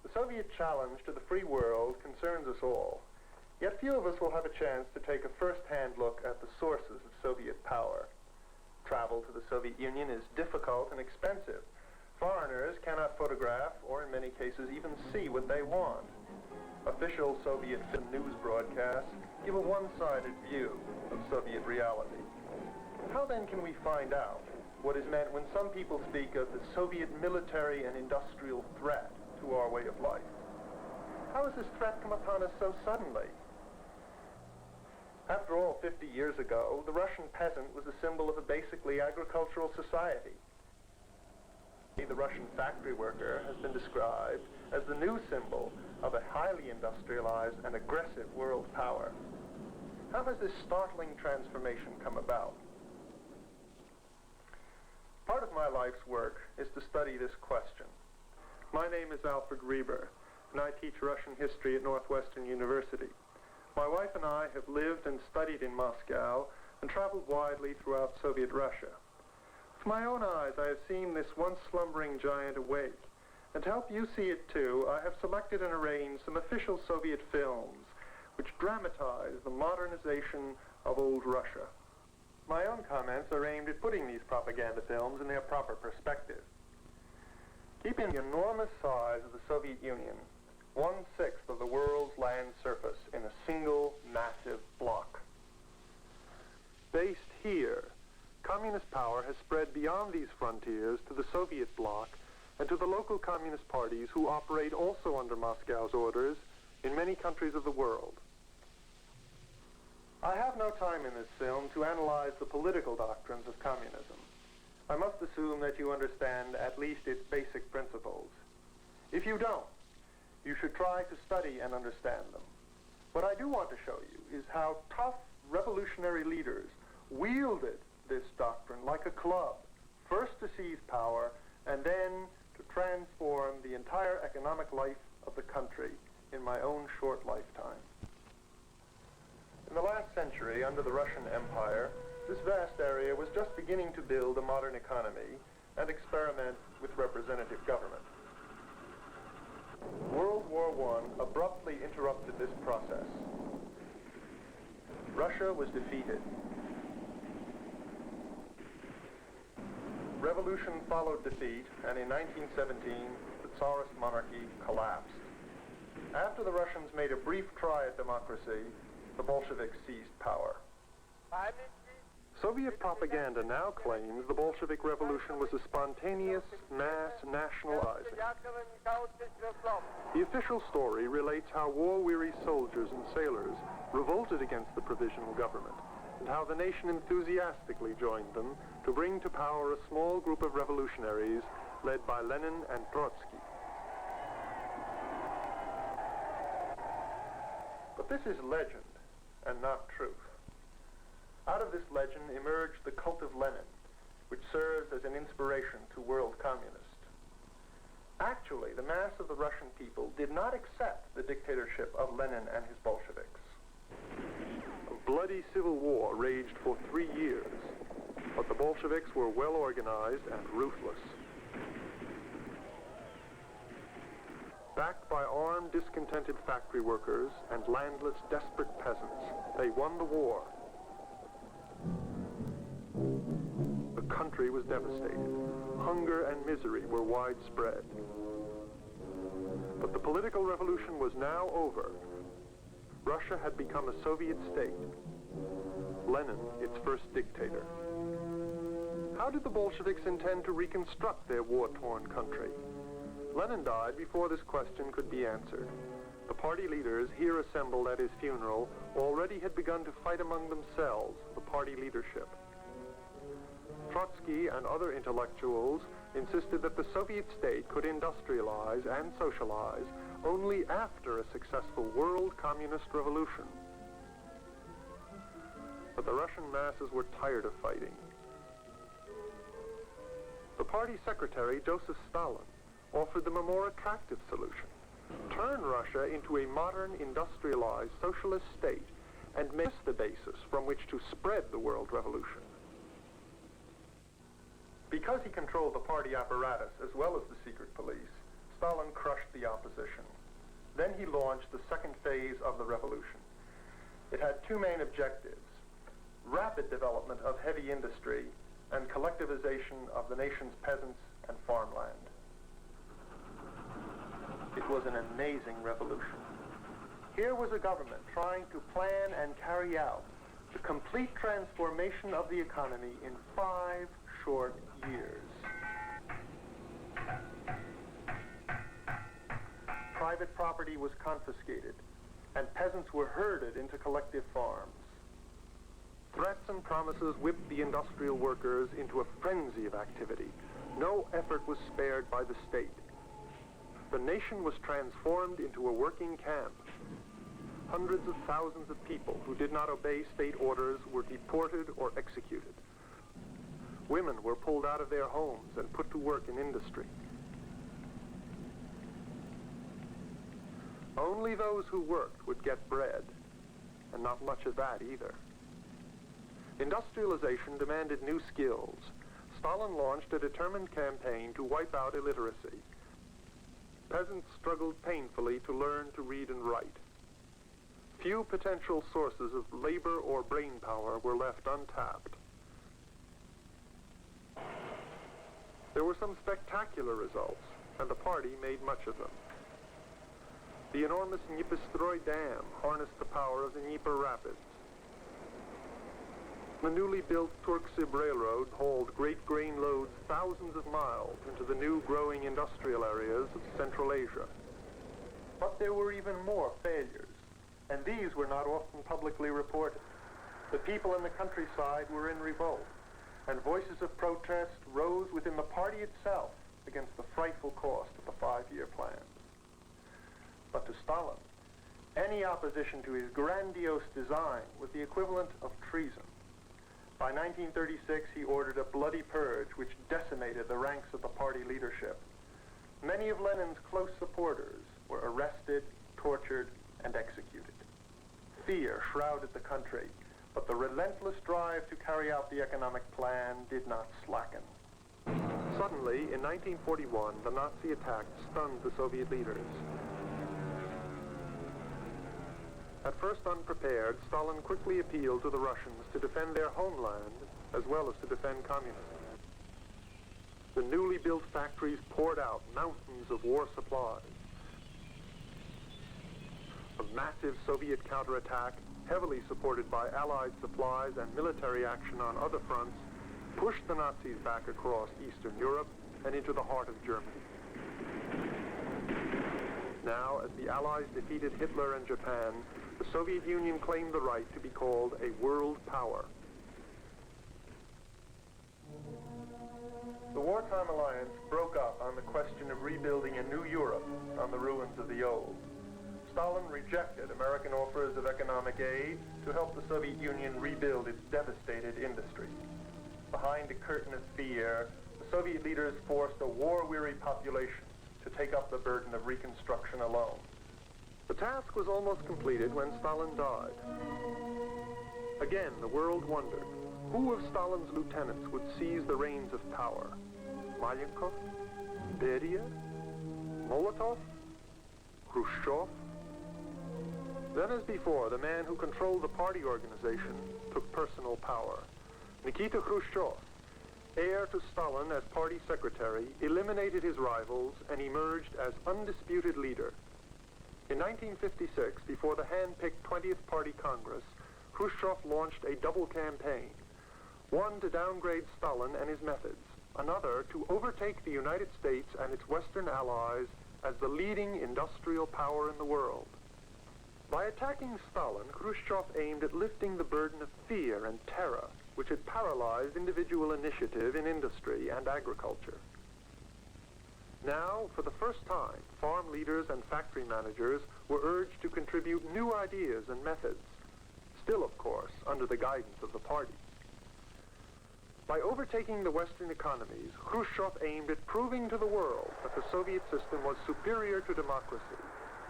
The Soviet challenge to the free world concerns us all, yet few of us will have a chance to take a first-hand look at the sources of Soviet power. Travel to the Soviet Union is difficult and expensive. Foreigners cannot photograph, or in many cases even see what they want. Official Soviet news broadcasts give a one-sided view of Soviet reality. How then can we find out what is meant when some people speak of the Soviet military and industrial threat to our way of life? How has this threat come upon us so suddenly? After all, 50 years ago, the Russian peasant was a symbol of a basically agricultural society. The Russian factory worker has been described as the new symbol of a highly industrialized and aggressive world power. How has this startling transformation come about? Part of my life's work is to study this question. My name is Alfred Reber, and I teach Russian history at Northwestern University. My wife and I have lived and studied in Moscow and traveled widely throughout Soviet Russia. With my own eyes, I have seen this once slumbering giant awake. And to help you see it too, I have selected and arranged some official Soviet films which dramatize the modernization of old Russia. My own comments are aimed at putting these propaganda films in their proper perspective. Keeping the enormous size of the Soviet Union, 1/6 of the world's land surface in a single massive block. Based here, communist power has spread beyond these frontiers to the Soviet bloc and to the local communist parties who operate also under Moscow's orders in many countries of the world. I have no time in this film to analyze the political doctrines of communism. I must assume that you understand at least its basic principles. If you don't, you should try to study and understand them. What I do want to show you is how tough revolutionary leaders wielded this doctrine like a club, first to seize power and then to transform the entire economic life of the country in my own short lifetime. In the last century, under the Russian Empire, this vast area was just beginning to build a modern economy and experiment with representative government. World War I abruptly interrupted this process. Russia was defeated. Revolution followed defeat, and in 1917, the Tsarist monarchy collapsed. After the Russians made a brief try at democracy, the Bolsheviks seized power. Soviet propaganda now claims the Bolshevik Revolution was a spontaneous mass nationalizing. The official story relates how war-weary soldiers and sailors revolted against the provisional government, and how the nation enthusiastically joined them to bring to power a small group of revolutionaries led by Lenin and Trotsky. But this is legend and not truth. Out of this legend emerged the cult of Lenin, which serves as an inspiration to world communists. Actually, the mass of the Russian people did not accept the dictatorship of Lenin and his Bolsheviks. A bloody civil war raged for 3 years, but the Bolsheviks were well organized and ruthless. Backed by armed, discontented factory workers and landless, desperate peasants, they won the war. The country was devastated. Hunger and misery were widespread. But the political revolution was now over. Russia had become a Soviet state. Lenin, its first dictator. How did the Bolsheviks intend to reconstruct their war-torn country? Lenin died before this question could be answered. The party leaders here assembled at his funeral already had begun to fight among themselves, the party leadership. Trotsky and other intellectuals insisted that the Soviet state could industrialize and socialize only after a successful world communist revolution. But the Russian masses were tired of fighting. The party secretary, Joseph Stalin, offered them a more attractive solution. Turn Russia into a modern, industrialized, socialist state and make this the basis from which to spread the world revolution. Because he controlled the party apparatus as well as the secret police, Stalin crushed the opposition. Then he launched the second phase of the revolution. It had two main objectives: rapid development of heavy industry and collectivization of the nation's peasants and farmland. It was an amazing revolution. Here was a government trying to plan and carry out the complete transformation of the economy in 5 short years. Private property was confiscated, and peasants were herded into collective farms. Threats and promises whipped the industrial workers into a frenzy of activity. No effort was spared by the state. The nation was transformed into a working camp. Hundreds of thousands of people who did not obey state orders were deported or executed. Women were pulled out of their homes and put to work in industry. Only those who worked would get bread, and not much of that either. Industrialization demanded new skills. Stalin launched a determined campaign to wipe out illiteracy. Peasants struggled painfully to learn to read and write. Few potential sources of labor or brain power were left untapped. There were some spectacular results, and the party made much of them. The enormous U.S.S.R Dam harnessed the power of the Dnieper Rapids. The newly built Turk-Sib Railroad hauled great grain loads thousands of miles into the new growing industrial areas of Central Asia. But there were even more failures, and these were not often publicly reported. The people in the countryside were in revolt, and voices of protest rose within the party itself against the frightful cost of the 5-year plan. But to Stalin, any opposition to his grandiose design was the equivalent of treason. By 1936, he ordered a bloody purge which decimated the ranks of the party leadership. Many of Lenin's close supporters were arrested, tortured, and executed. Fear shrouded the country, but the relentless drive to carry out the economic plan did not slacken. Suddenly, in 1941, the Nazi attack stunned the Soviet leaders. At first unprepared, Stalin quickly appealed to the Russians to defend their homeland as well as to defend communism. The newly built factories poured out mountains of war supplies. A massive Soviet counterattack, heavily supported by Allied supplies and military action on other fronts, pushed the Nazis back across Eastern Europe and into the heart of Germany. Now, as the Allies defeated Hitler and Japan, the Soviet Union claimed the right to be called a world power. The wartime alliance broke up on the question of rebuilding a new Europe on the ruins of the old. Stalin rejected American offers of economic aid to help the Soviet Union rebuild its devastated industry. Behind a curtain of fear, the Soviet leaders forced a war-weary population to take up the burden of reconstruction alone. The task was almost completed when Stalin died. Again, the world wondered, who of Stalin's lieutenants would seize the reins of power? Malenkov? Beria? Molotov? Khrushchev? Then, as before, the man who controlled the party organization took personal power. Nikita Khrushchev, heir to Stalin as party secretary, eliminated his rivals and emerged as undisputed leader. In 1956, before the hand-picked 20th Party Congress, Khrushchev launched a double campaign. One to downgrade Stalin and his methods, another to overtake the United States and its Western allies as the leading industrial power in the world. By attacking Stalin, Khrushchev aimed at lifting the burden of fear and terror, which had paralyzed individual initiative in industry and agriculture. Now, for the first time, farm leaders and factory managers were urged to contribute new ideas and methods, still, of course, under the guidance of the party. By overtaking the Western economies, Khrushchev aimed at proving to the world that the Soviet system was superior to democracy,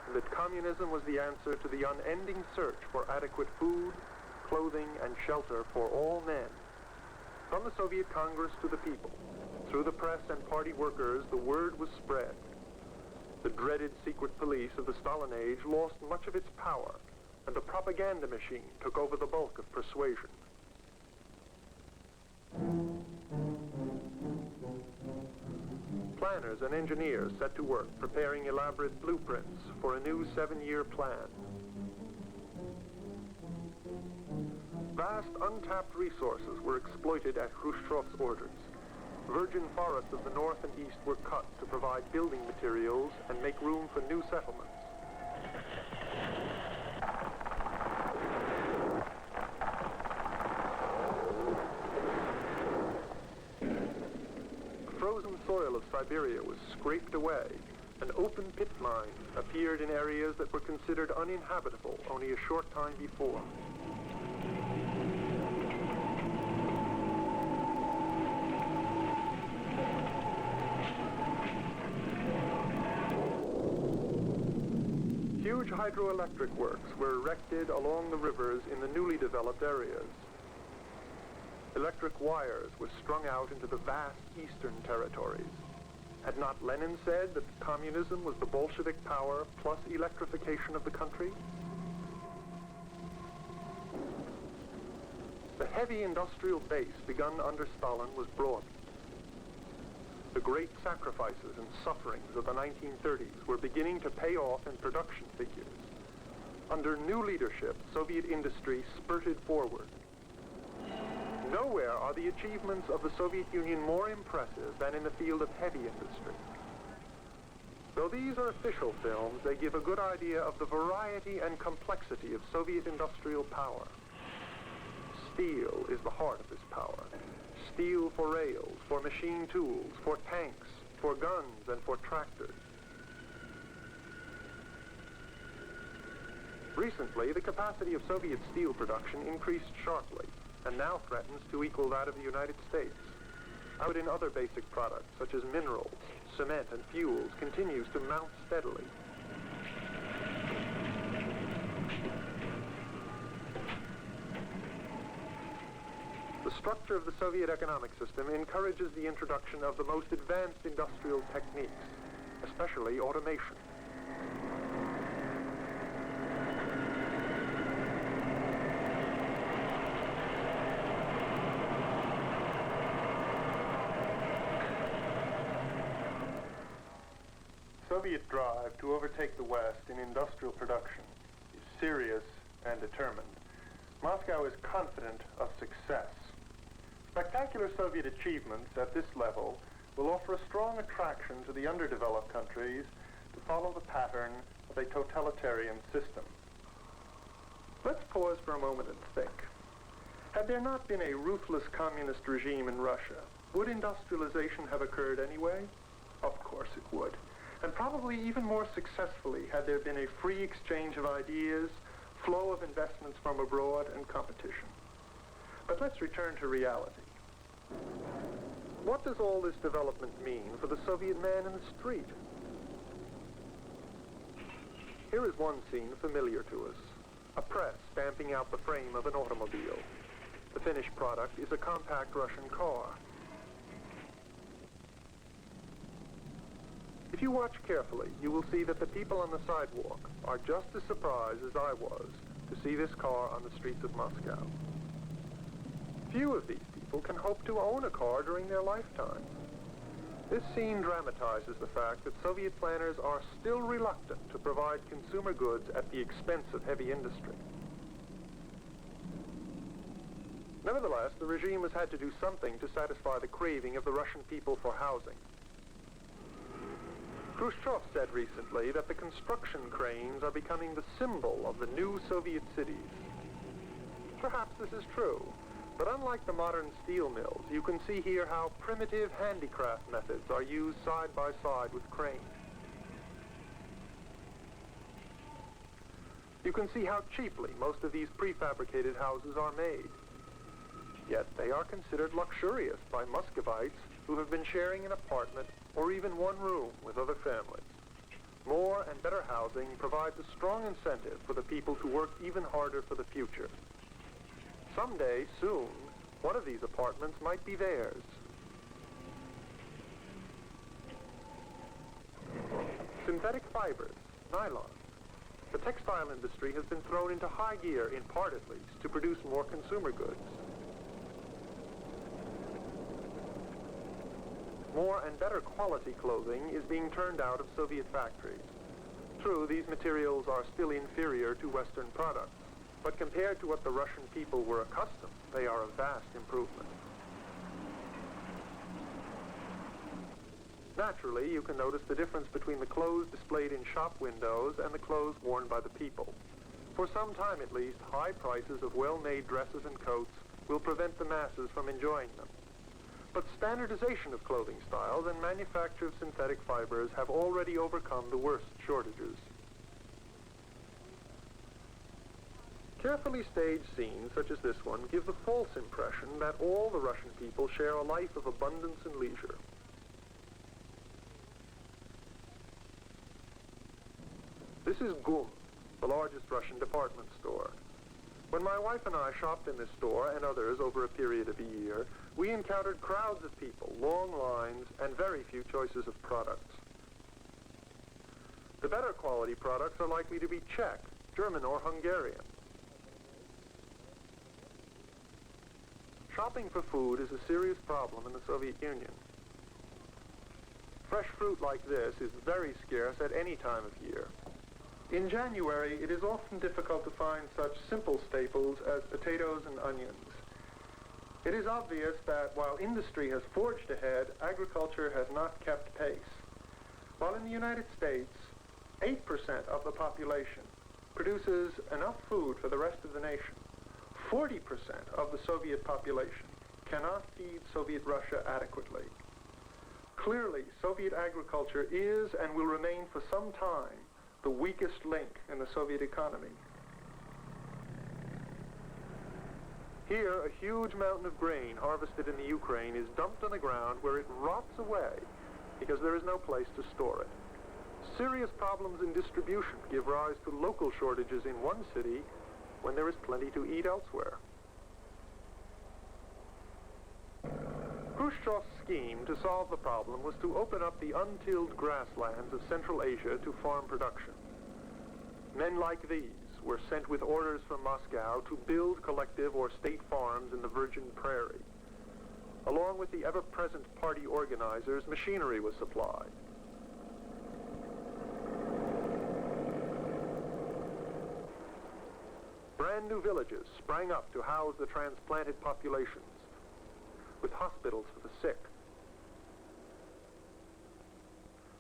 and that communism was the answer to the unending search for adequate food, clothing, and shelter for all men. From the Soviet Congress to the people, through the press and party workers, the word was spread. The dreaded secret police of the Stalin age lost much of its power, and the propaganda machine took over the bulk of persuasion. Planners and engineers set to work preparing elaborate blueprints for a new 7-year plan. Vast untapped resources were exploited at Khrushchev's orders. Virgin forests of the north and east were cut to provide building materials and make room for new settlements. The frozen soil of Siberia was scraped away, and open pit mines appeared in areas that were considered uninhabitable only a short time before. Huge hydroelectric works were erected along the rivers in the newly developed areas. Electric wires were strung out into the vast eastern territories. Had not Lenin said that communism was the Bolshevik power plus electrification of the country? The heavy industrial base begun under Stalin was broadened. The great sacrifices and sufferings of the 1930s were beginning to pay off in production figures. Under new leadership, Soviet industry spurted forward. Nowhere are the achievements of the Soviet Union more impressive than in the field of heavy industry. Though these are official films, they give a good idea of the variety and complexity of Soviet industrial power. Steel is the heart of this power. Steel for rails, for machine tools, for tanks, for guns, and for tractors. Recently, the capacity of Soviet steel production increased sharply, and now threatens to equal that of the United States. Out in other basic products, such as minerals, cement, and fuels, continues to mount steadily. The structure of the Soviet economic system encourages the introduction of the most advanced industrial techniques, especially automation. Soviet drive to overtake the West in industrial production is serious and determined. Moscow is confident of success. Spectacular Soviet achievements at this level will offer a strong attraction to the underdeveloped countries to follow the pattern of a totalitarian system. Let's pause for a moment and think. Had there not been a ruthless communist regime in Russia, would industrialization have occurred anyway? Of course it would. And probably even more successfully had there been a free exchange of ideas, flow of investments from abroad, and competition. But let's return to reality. What does all this development mean for the Soviet man in the street? Here is one scene familiar to us. A press stamping out the frame of an automobile. The finished product is a compact Russian car. If you watch carefully, you will see that the people on the sidewalk are just as surprised as I was to see this car on the streets of Moscow. Few of these people can hope to own a car during their lifetime. This scene dramatizes the fact that Soviet planners are still reluctant to provide consumer goods at the expense of heavy industry. Nevertheless, the regime has had to do something to satisfy the craving of the Russian people for housing. Khrushchev said recently that the construction cranes are becoming the symbol of the new Soviet cities. Perhaps this is true, but unlike the modern steel mills, you can see here how primitive handicraft methods are used side by side with cranes. You can see how cheaply most of these prefabricated houses are made. Yet they are considered luxurious by Muscovites who have been sharing an apartment or even one room with other families. More and better housing provides a strong incentive for the people to work even harder for the future. Someday, soon, one of these apartments might be theirs. Synthetic fibers, nylon. The textile industry has been thrown into high gear, in part at least, to produce more consumer goods. More and better quality clothing is being turned out of Soviet factories. True, these materials are still inferior to Western products, but compared to what the Russian people were accustomed, they are a vast improvement. Naturally, you can notice the difference between the clothes displayed in shop windows and the clothes worn by the people. For some time at least, high prices of well-made dresses and coats will prevent the masses from enjoying them. But standardization of clothing styles and manufacture of synthetic fibers have already overcome the worst shortages. Carefully staged scenes such as this one give the false impression that all the Russian people share a life of abundance and leisure. This is GUM, the largest Russian department store. When my wife and I shopped in this store and others over a period of a year, we encountered crowds of people, long lines, and very few choices of products. The better quality products are likely to be Czech, German, or Hungarian. Shopping for food is a serious problem in the Soviet Union. Fresh fruit like this is very scarce at any time of year. In January, it is often difficult to find such simple staples as potatoes and onions. It is obvious that while industry has forged ahead, agriculture has not kept pace. While in the United States, 8% of the population produces enough food for the rest of the nation, 40% of the Soviet population cannot feed Soviet Russia adequately. Clearly, Soviet agriculture is and will remain for some time the weakest link in the Soviet economy. Here, a huge mountain of grain harvested in the Ukraine is dumped on the ground where it rots away because there is no place to store it. Serious problems in distribution give rise to local shortages in one city when there is plenty to eat elsewhere. Khrushchev's scheme to solve the problem was to open up the untilled grasslands of Central Asia to farm production. Men like these were sent with orders from Moscow to build collective or state farms in the virgin prairie. Along with the ever-present party organizers, machinery was supplied. Brand new villages sprang up to house the transplanted populations, with hospitals for the sick,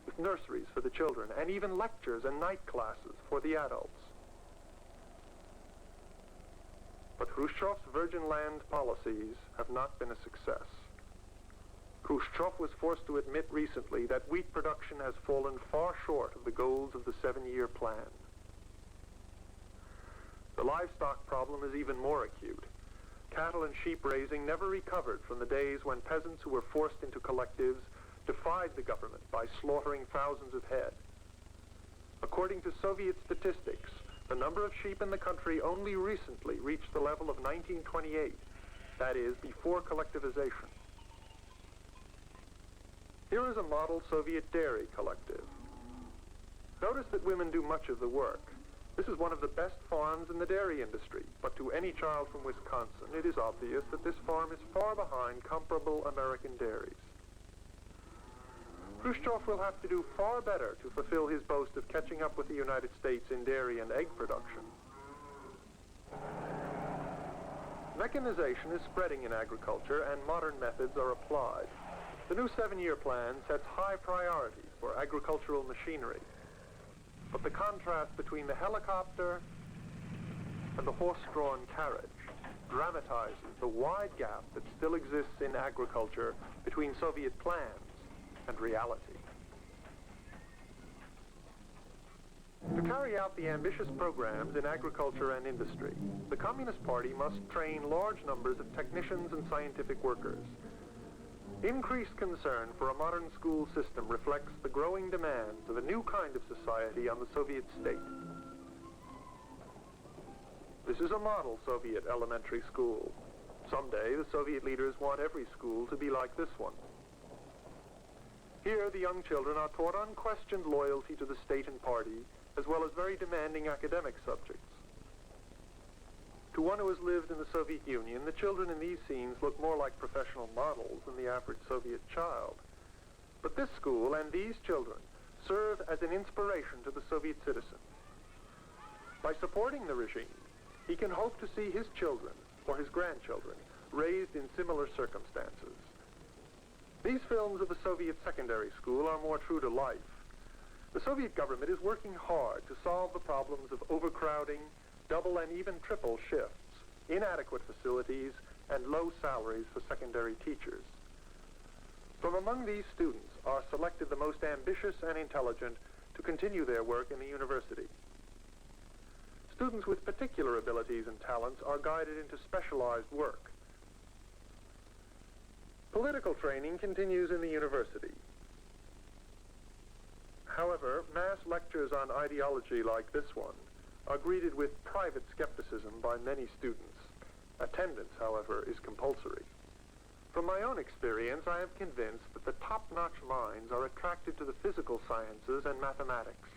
with nurseries for the children, and even lectures and night classes for the adults. But Khrushchev's virgin land policies have not been a success. Khrushchev was forced to admit recently that wheat production has fallen far short of the goals of the 7-year plan. The livestock problem is even more acute. Cattle and sheep raising never recovered from the days when peasants who were forced into collectives defied the government by slaughtering thousands of head. According to Soviet statistics, the number of sheep in the country only recently reached the level of 1928, that is, before collectivization. Here is a model Soviet dairy collective. Notice that women do much of the work. This is one of the best farms in the dairy industry, but to any child from Wisconsin, it is obvious that this farm is far behind comparable American dairies. Khrushchev will have to do far better to fulfill his boast of catching up with the United States in dairy and egg production. Mechanization is spreading in agriculture, and modern methods are applied. The new 7-year plan sets high priorities for agricultural machinery. But the contrast between the helicopter and the horse-drawn carriage dramatizes the wide gap that still exists in agriculture between Soviet plans and reality. To carry out the ambitious programs in agriculture and industry, the Communist Party must train large numbers of technicians and scientific workers. Increased concern for a modern school system reflects the growing demands of a new kind of society on the Soviet state. This is a model Soviet elementary school. Someday, the Soviet leaders want every school to be like this one. Here, the young children are taught unquestioned loyalty to the state and party, as well as very demanding academic subjects. To one who has lived in the Soviet Union, the children in these scenes look more like professional models than the average Soviet child. But this school and these children serve as an inspiration to the Soviet citizen. By supporting the regime, he can hope to see his children or his grandchildren raised in similar circumstances. These films of the Soviet secondary school are more true to life. The Soviet government is working hard to solve the problems of overcrowding, double and even triple shifts, inadequate facilities, and low salaries for secondary teachers. From among these students are selected the most ambitious and intelligent to continue their work in the university. Students with particular abilities and talents are guided into specialized work. Political training continues in the university. However, mass lectures on ideology like this one are greeted with private skepticism by many students. Attendance, however, is compulsory. From my own experience, I am convinced that the top-notch minds are attracted to the physical sciences and mathematics.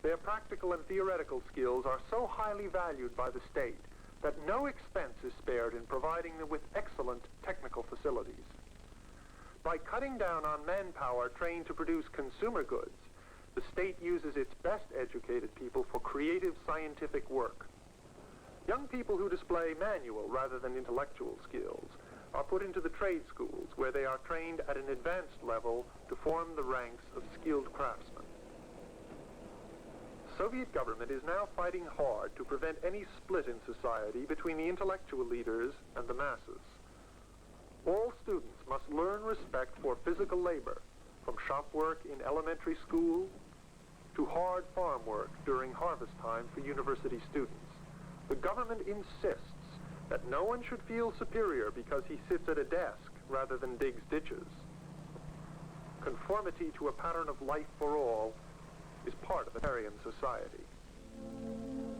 Their practical and theoretical skills are so highly valued by the state that no expense is spared in providing them with excellent technical facilities. By cutting down on manpower trained to produce consumer goods, the state uses its best educated people for creative scientific work. Young people who display manual rather than intellectual skills are put into the trade schools where they are trained at an advanced level to form the ranks of skilled craftsmen. The Soviet government is now fighting hard to prevent any split in society between the intellectual leaders and the masses. All students must learn respect for physical labor, from shop work in elementary school to hard farm work during harvest time for university students. The government insists that no one should feel superior because he sits at a desk rather than digs ditches. Conformity to a pattern of life for all is part of Aryan society.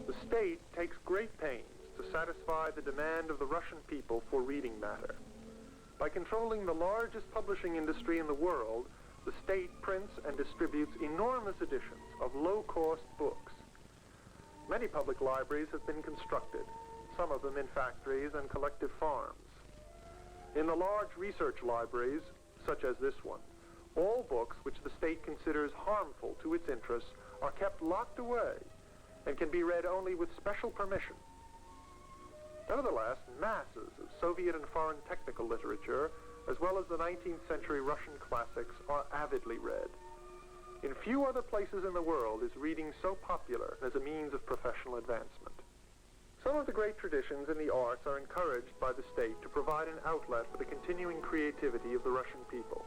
The state takes great pains to satisfy the demand of the Russian people for reading matter. By controlling the largest publishing industry in the world, the state prints and distributes enormous editions of low-cost books. Many public libraries have been constructed, some of them in factories and collective farms. In the large research libraries, such as this one, all books which the state considers harmful to its interests are kept locked away and can be read only with special permission. Nevertheless, masses of Soviet and foreign technical literature, as well as the 19th century Russian classics, are avidly read. In few other places in the world is reading so popular as a means of professional advancement. Some of the great traditions in the arts are encouraged by the state to provide an outlet for the continuing creativity of the Russian people.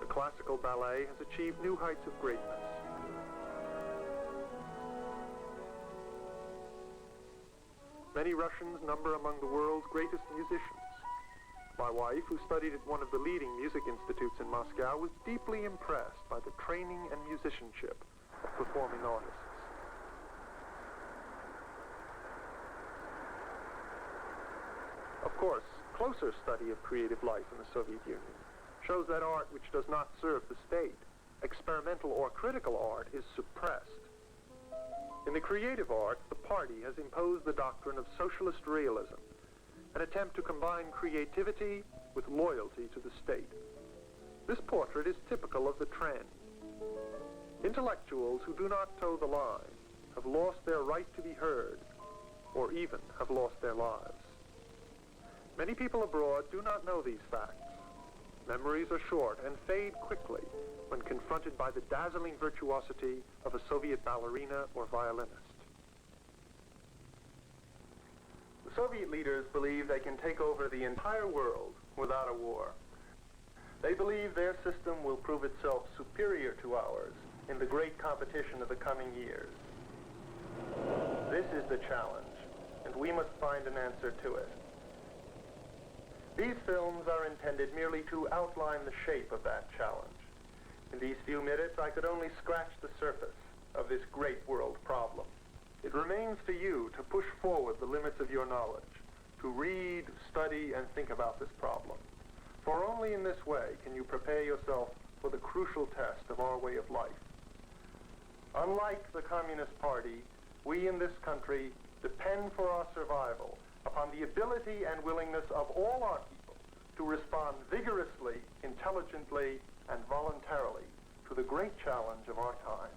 The classical ballet has achieved new heights of greatness. Many Russians number among the world's greatest musicians. My wife, who studied at one of the leading music institutes in Moscow, was deeply impressed by the training and musicianship of performing artists. Of course, closer study of creative life in the Soviet Union shows that art which does not serve the state, experimental or critical art, is suppressed. In the creative arts, the party has imposed the doctrine of socialist realism, an attempt to combine creativity with loyalty to the state. This portrait is typical of the trend. Intellectuals who do not toe the line have lost their right to be heard, or even have lost their lives. Many people abroad do not know these facts. Memories are short and fade quickly when confronted by the dazzling virtuosity of a Soviet ballerina or violinist. The Soviet leaders believe they can take over the entire world without a war. They believe their system will prove itself superior to ours in the great competition of the coming years. This is the challenge, and we must find an answer to it. These films are intended merely to outline the shape of that challenge. In these few minutes, I could only scratch the surface of this great world problem. It remains for you to push forward the limits of your knowledge, to read, study, and think about this problem. For only in this way can you prepare yourself for the crucial test of our way of life. Unlike the Communist Party, we in this country depend for our survival upon the ability and willingness of all our people to respond vigorously, intelligently, and voluntarily to the great challenge of our times.